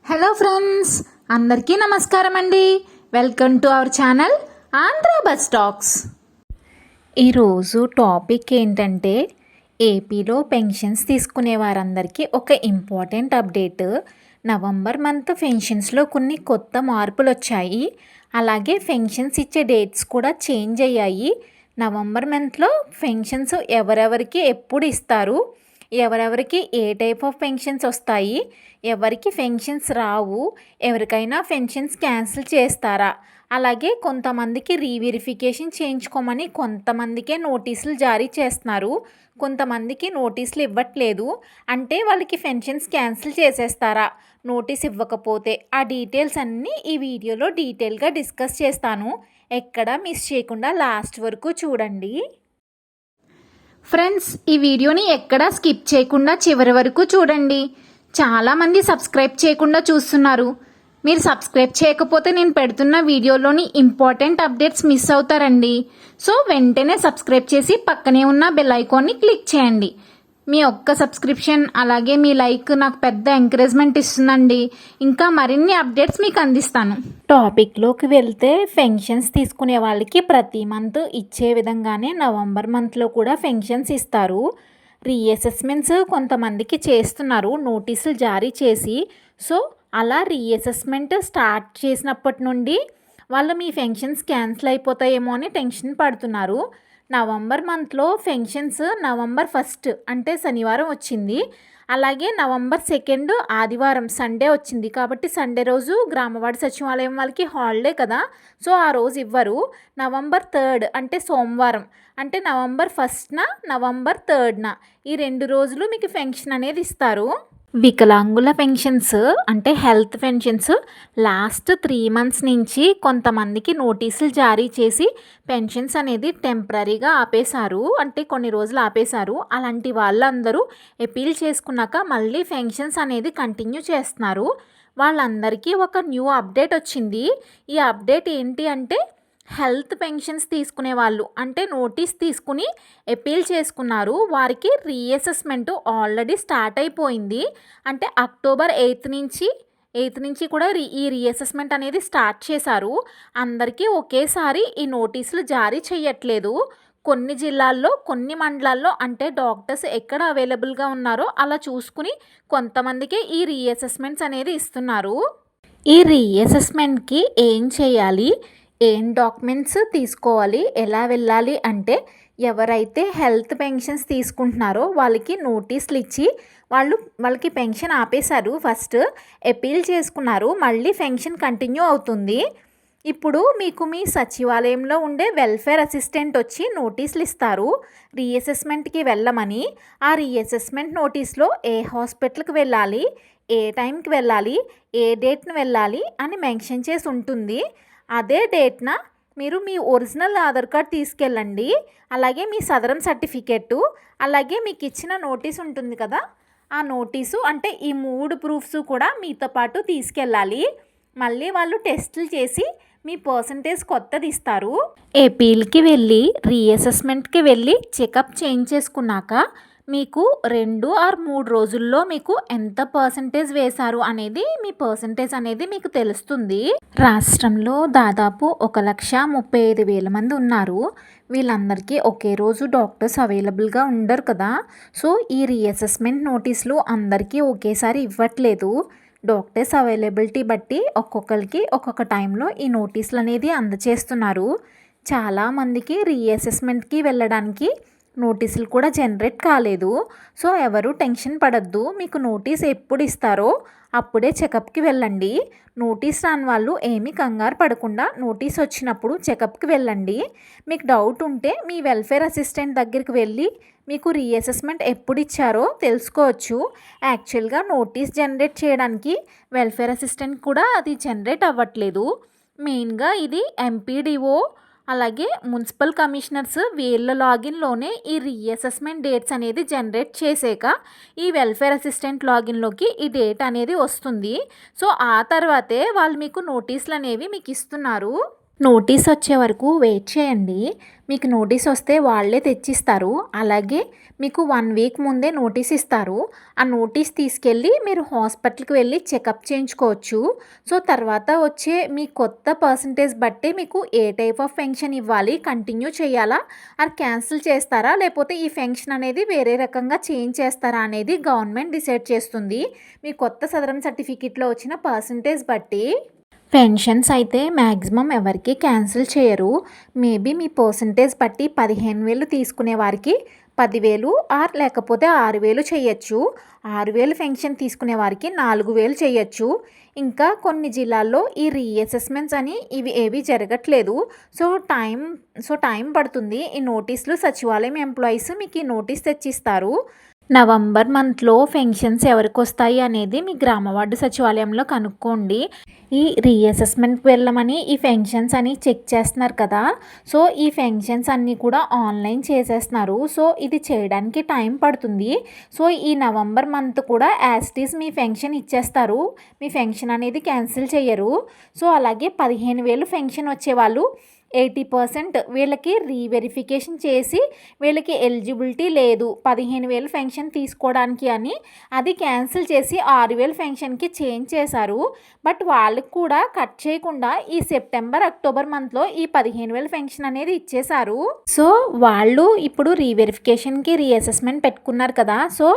Hello friends, అందరికీ నమస్కారం అండి. Welcome to our channel Andhra bus talks. ఈరోజు టాపిక్ ఏంటంటే ఏపీలో పెన్షన్స్ తీసుకునే వారందరికీ ఒక ఇంపార్టెంట్ అప్డేట్. నవంబర్ మంత్ పెన్షన్స్లో కొన్ని కొత్త మార్పులు వచ్చాయి. అలాగే పెన్షన్స్ ఇచ్చే డేట్స్ కూడా చేంజ్ అయ్యాయి. నవంబర్ మంత్లో పెన్షన్స్ ఎవరెవరికి ఎప్పుడు ఇస్తారు, ఎవరెవరికి ఏ టైప్ ఆఫ్ పెన్షన్స్ వస్తాయి, ఎవరికి పెన్షన్స్ రావు, ఎవరికైనా పెన్షన్స్ క్యాన్సిల్ చేస్తారా, అలాగే కొంతమందికి రీవెరిఫికేషన్ చేయించుకోమని కొంతమందికే నోటీసులు జారీ చేస్తున్నారు, కొంతమందికి నోటీసులు ఇవ్వట్లేదు. అంటే వాళ్ళకి పెన్షన్స్ క్యాన్సిల్ చేసేస్తారా నోటీస్ ఇవ్వకపోతే? ఆ డీటెయిల్స్ అన్నీ ఈ వీడియోలో డీటెయిల్గా డిస్కస్ చేస్తాను. ఎక్కడ మిస్ చేయకుండా లాస్ట్ వరకు చూడండి. ఫ్రెండ్స్, ఈ వీడియోని ఎక్కడా స్కిప్ చేయకుండా చివరి వరకు చూడండి. చాలామంది సబ్స్క్రైబ్ చేయకుండా చూస్తున్నారు. మీరు సబ్స్క్రైబ్ చేయకపోతే నేను పెడుతున్న వీడియోలోని ఇంపార్టెంట్ అప్డేట్స్ మిస్ అవుతారండి. సో వెంటనే సబ్స్క్రైబ్ చేసి పక్కనే ఉన్న బెల్ ఐకాన్ని క్లిక్ చేయండి. మీ ఒక్క సబ్స్క్రిప్షన్ అలాగే మీ లైక్ నాకు పెద్ద ఎంకరేజ్మెంట్ ఇస్తుందండి. ఇంకా మరిన్ని అప్డేట్స్ మీకు అందిస్తాను. టాపిక్లోకి వెళ్తే, పెన్షన్స్ తీసుకునే వాళ్ళకి ప్రతి మంత్ ఇచ్చే విధంగానే నవంబర్ మంత్లో కూడా పెన్షన్స్ ఇస్తారు. రీఅసెస్మెంట్స్ కొంతమందికి చేస్తున్నారు నోటీసులు జారీ చేసి. సో అలా రీఅసెస్మెంట్ స్టార్ట్ చేసినప్పటి నుండి వాళ్ళు మీ పెన్షన్స్ క్యాన్సిల్ అయిపోతాయేమో అని టెన్షన్ పడుతున్నారు. నవంబర్ మంత్లో పెన్షన్స్ నవంబర్ 1 అంటే శనివారం వచ్చింది. అలాగే నవంబర్ 2 ఆదివారం సండే వచ్చింది. కాబట్టి సండే రోజు గ్రామవాడి సచివాలయం వాళ్ళకి హాలిడే కదా, సో ఆ రోజు ఇవ్వరు. నవంబర్ 3 అంటే సోమవారం, అంటే నవంబర్ 1న నవంబర్ 3న ఈ 2 రోజులు మీకు పెన్షన్ అనేది ఇస్తారు. వికలాంగుల పెన్షన్స్ అంటే హెల్త్ పెన్షన్స్ లాస్ట్ 3 months నుంచి కొంతమందికి నోటీసులు జారీ చేసి పెన్షన్స్ అనేది టెంపరీగా ఆపేశారు. అంటే కొన్ని రోజులు ఆపేశారు. అలాంటి వాళ్ళందరూ అపీల్ చేసుకున్నాక మళ్ళీ పెన్షన్స్ అనేది కంటిన్యూ చేస్తున్నారు. వాళ్ళందరికీ ఒక న్యూ అప్డేట్ వచ్చింది. ఈ అప్డేట్ ఏంటి అంటే, హెల్త్ పెన్షన్స్ తీసుకునే వాళ్ళు అంటే నోటీస్ తీసుకుని అపీల్ చేసుకున్నారు, వారికి రీఅసెస్మెంట్ ఆల్రెడీ స్టార్ట్ అయిపోయింది. అంటే అక్టోబర్ 8 నుంచి కూడా ఈ రీఅసెస్మెంట్ అనేది స్టార్ట్ చేశారు. అందరికీ ఒకేసారి ఈ నోటీసులు జారీ చేయట్లేదు. కొన్ని జిల్లాల్లో, కొన్ని మండలాల్లో అంటే డాక్టర్స్ ఎక్కడ అవైలబుల్గా ఉన్నారో అలా చూసుకుని కొంతమందికి ఈ రీఅసెస్మెంట్స్ అనేది ఇస్తున్నారు. ఈ రీఅసెస్మెంట్కి ఏం చేయాలి, ఏం డాక్యుమెంట్స్ తీసుకోవాలి, ఎలా వెళ్ళాలి అంటే, ఎవరైతే హెల్త్ పెన్షన్స్ తీసుకుంటున్నారో వాళ్ళకి నోటీసులు ఇచ్చి వాళ్ళకి పెన్షన్ ఆపేశారు. ఫస్ట్ అపీల్ చేసుకున్నారు, మళ్ళీ పెన్షన్ కంటిన్యూ అవుతుంది. ఇప్పుడు మీకు మీ సచివాలయంలో ఉండే వెల్ఫేర్ అసిస్టెంట్ వచ్చి నోటీసులు ఇస్తారు రీఅసెస్మెంట్కి వెళ్ళమని. ఆ రీఅసెస్మెంట్ నోటీస్లో ఏ హాస్పిటల్కి వెళ్ళాలి, ఏ టైంకి వెళ్ళాలి, ఏ డేట్ని వెళ్ళాలి అని మెన్షన్ చేసి ఉంటుంది. అదే డేట్న మీరు మీ ఒరిజినల్ ఆధార్ కార్డ్ తీసుకెళ్ళండి. అలాగే మీ సదరం సర్టిఫికెట్టు, అలాగే మీకు ఇచ్చిన నోటీస్ ఉంటుంది కదా, ఆ నోటీసు అంటే ఈ 3 ప్రూఫ్స్ కూడా మీతో పాటు తీసుకెళ్ళాలి. మళ్ళీ వాళ్ళు టెస్టులు చేసి మీ పర్సంటేజ్ కొత్తది ఇస్తారు. ఏపీల్కి వెళ్ళి రీఅసెస్మెంట్కి వెళ్ళి చెకప్ చేయించేసుకున్నాక మీకు 2 or 3 రోజుల్లో మీకు ఎంత పర్సంటేజ్ వేశారు అనేది, మీ పర్సంటేజ్ అనేది మీకు తెలుస్తుంది. రాష్ట్రంలో దాదాపు 1,35,000 మంది ఉన్నారు. వీళ్ళందరికీ ఒకే రోజు డాక్టర్స్ అవైలబుల్గా ఉండరు కదా. సో ఈ రీఅసెస్మెంట్ నోటీసులు అందరికీ ఒకేసారి ఇవ్వట్లేదు. డాక్టర్స్ అవైలబిలిటీ బట్టి ఒక్కొక్కరికి ఒక్కొక్క టైంలో ఈ నోటీసులు అనేది అందజేస్తున్నారు. చాలామందికి రీఅసెస్మెంట్కి వెళ్ళడానికి నోటీసులు కూడా జనరేట్ కాలేదు. సో ఎవరు టెన్షన్ పడద్దు. మీకు నోటీస్ ఎప్పుడు ఇస్తారో అప్పుడే చెకప్కి వెళ్ళండి. నోటీస్ రాని వాళ్ళు ఏమీ కంగారు పడకుండా నోటీస్ వచ్చినప్పుడు చెకప్కి వెళ్ళండి. మీకు డౌట్ ఉంటే మీ వెల్ఫేర్ అసిస్టెంట్ దగ్గరికి వెళ్ళి మీకు రీఅసెస్మెంట్ ఎప్పుడు ఇచ్చారో తెలుసుకోవచ్చు. యాక్చువల్గా నోటీస్ జనరేట్ చేయడానికి వెల్ఫేర్ అసిస్టెంట్ కూడా అది జనరేట్ అవ్వట్లేదు. మెయిన్గా ఇది ఎంపీడీఓ అలాగే మున్సిపల్ కమిషనర్స్ వీళ్ళ లాగిన్లోనే ఈ రీఅసెస్మెంట్ డేట్స్ అనేది జనరేట్ చేసాక ఈ వెల్ఫేర్ అసిస్టెంట్ లాగిన్లోకి ఈ డేట్ అనేది వస్తుంది. సో ఆ తర్వాతే వాళ్ళు మీకు నోటీసులు అనేవి మీకు ఇస్తున్నారు. నోటీస్ వచ్చే వరకు వెయిట్ చేయండి. మీకు నోటీస్ వస్తే వాళ్ళే తెచ్చిస్తారు. అలాగే మీకు 1 వీక్ ముందే నోటీస్ ఇస్తారు. ఆ నోటీస్ తీసుకెళ్ళి మీరు హాస్పిటల్కి వెళ్ళి చెకప్ చేయించుకోవచ్చు. సో తర్వాత వచ్చే మీ కొత్త పర్సంటేజ్ బట్టి మీకు ఏ టైప్ ఆఫ్ పెన్షన్ ఇవ్వాలి, కంటిన్యూ చేయాలా, అది క్యాన్సిల్ చేస్తారా, లేకపోతే ఈ పెన్షన్ అనేది వేరే రకంగా చేంజ్ చేస్తారా అనేది గవర్నమెంట్ డిసైడ్ చేస్తుంది. మీ కొత్త సదరం సర్టిఫికెట్లో వచ్చిన పర్సంటేజ్ బట్టి. పెన్షన్స్ అయితే మ్యాక్సిమం ఎవరికి క్యాన్సిల్ చేయరు. మేబీ మీ పర్సంటేజ్ బట్టి 15,000 తీసుకునే వారికి 10,000 ఆర్ లేకపోతే 6,000 చేయొచ్చు. 6,000 పెన్షన్ తీసుకునే వారికి 4,000 చేయొచ్చు. ఇంకా కొన్ని జిల్లాల్లో ఈ రీఅసెస్మెంట్స్ అని ఇవి ఏవి జరగట్లేదు. సో టైం పడుతుంది. ఈ నోటీసులు సచివాలయం ఎంప్లాయీస్ మీకు ఈ నోటీస్ తెచ్చిస్తారు. నవంబర్ మంత్లో పెన్షన్స్ ఎవరికి వస్తాయి అనేది మీ గ్రామ వార్డు సచివాలయంలో కనుక్కోండి. ఈ రీఅసెస్మెంట్కి వెళ్ళమని ఈ పెన్షన్స్ అని చెక్ చేస్తున్నారు కదా, సో ఈ పెన్షన్స్ అన్నీ కూడా ఆన్లైన్ చేసేస్తున్నారు. సో ఇది చేయడానికి టైం పడుతుంది. సో ఈ నవంబర్ మంత్ కూడా as it is me pension ఇచ్చేస్తారు. మీ పెన్షన్ అనేది క్యాన్సిల్ చేయరు. సో అలాగే 15,000 పెన్షన్ వచ్చేవాళ్ళు 80% వీళ్ళకి రీవెరిఫికేషన్ చేసి వీళ్ళకి ఎలిజిబిలిటీ లేదు 15,000 పెన్షన్ తీసుకోవడానికి అని అది క్యాన్సిల్ చేసి 6,000 పెన్షన్కి చేంజ్ చేశారు. బట్ వాళ్ళకి కూడా కట్ చేయకుండా ఈ సెప్టెంబర్ అక్టోబర్ మంత్లో ఈ 15,000 పెన్షన్ అనేది ఇచ్చేశారు. సో వాళ్ళు ఇప్పుడు రీవెరిఫికేషన్కి రీఅసెస్మెంట్ పెట్టుకున్నారు కదా, సో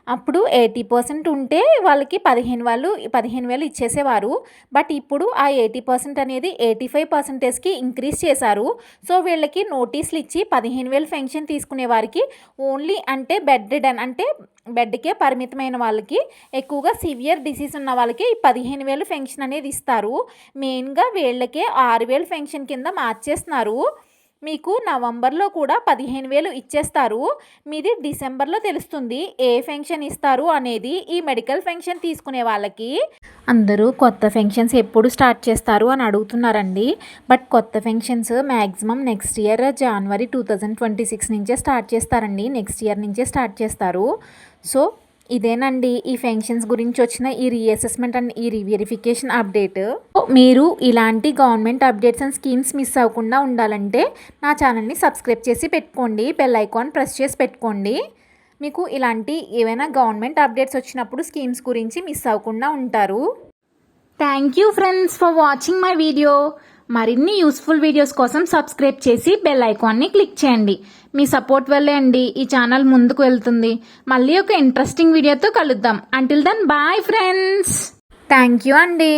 అప్పుడు 80% ఉంటే వాళ్ళకి 15,000 ఇచ్చేసేవారు. బట్ ఇప్పుడు ఆ 80% అనేది 85%కి ఇంక్రీజ్ చేశారు. సో వీళ్ళకి నోటీసులు ఇచ్చి 15,000 పెన్షన్ తీసుకునే వారికి ఓన్లీ అంటే బెడ్ రిడన్ అంటే బెడ్కే పరిమితమైన వాళ్ళకి, ఎక్కువగా సివియర్ డిసీజ్ ఉన్న వాళ్ళకి 15,000 పెన్షన్ అనేది ఇస్తారు. మెయిన్గా వీళ్ళకే 6,000 పెన్షన్ కింద మార్చేస్తున్నారు. మీకు నవంబర్లో కూడా 15,000 ఇచ్చేస్తారు. మీది డిసెంబర్లో తెలుస్తుంది ఏ పెన్షన్ ఇస్తారు అనేది. ఈ మెడికల్ పెన్షన్ తీసుకునే వాళ్ళకి అందరూ కొత్త పెన్షన్స్ ఎప్పుడు స్టార్ట్ చేస్తారు అని అడుగుతున్నారండి. బట్ కొత్త పెన్షన్స్ మ్యాక్సిమం నెక్స్ట్ ఇయర్ జనవరి 2026 నుంచే స్టార్ట్ చేస్తారండి. నెక్స్ట్ ఇయర్ నుంచే స్టార్ట్ చేస్తారు. సో ఇదేనండి ఈ పెన్షన్స్ గురించి వచ్చిన ఈ రీఅసెస్మెంట్ అండ్ ఈ రీవెరిఫికేషన్ అప్డేట్. మీరు ఇలాంటి government updates and schemes miss అవ్వకుండా ఉండాలంటే నా ఛానల్ని సబ్స్క్రైబ్ చేసి పెట్టుకోండి. బెల్ ఐకాన్ ప్రెస్ చేసి పెట్టుకోండి. మీకు ఇలాంటి ఏవైనా గవర్నమెంట్ అప్డేట్స్ వచ్చినప్పుడు స్కీమ్స్ గురించి మిస్ అవ్వకుండా ఉంటారు. Thank you friends for watching my video. మరిన్ని యూస్ఫుల్ వీడియోస్ కోసం సబ్స్క్రైబ్ చేసి బెల్ ఐకాన్ని క్లిక్ చేయండి. మీ సపోర్ట్ వల్లే అండి ఈ ఛానల్ ముందుకు వెళ్తుంది. మళ్ళీ ఒక ఇంట్రెస్టింగ్ వీడియోతో కలుద్దాం. Until then bye friends. Thank you అండి.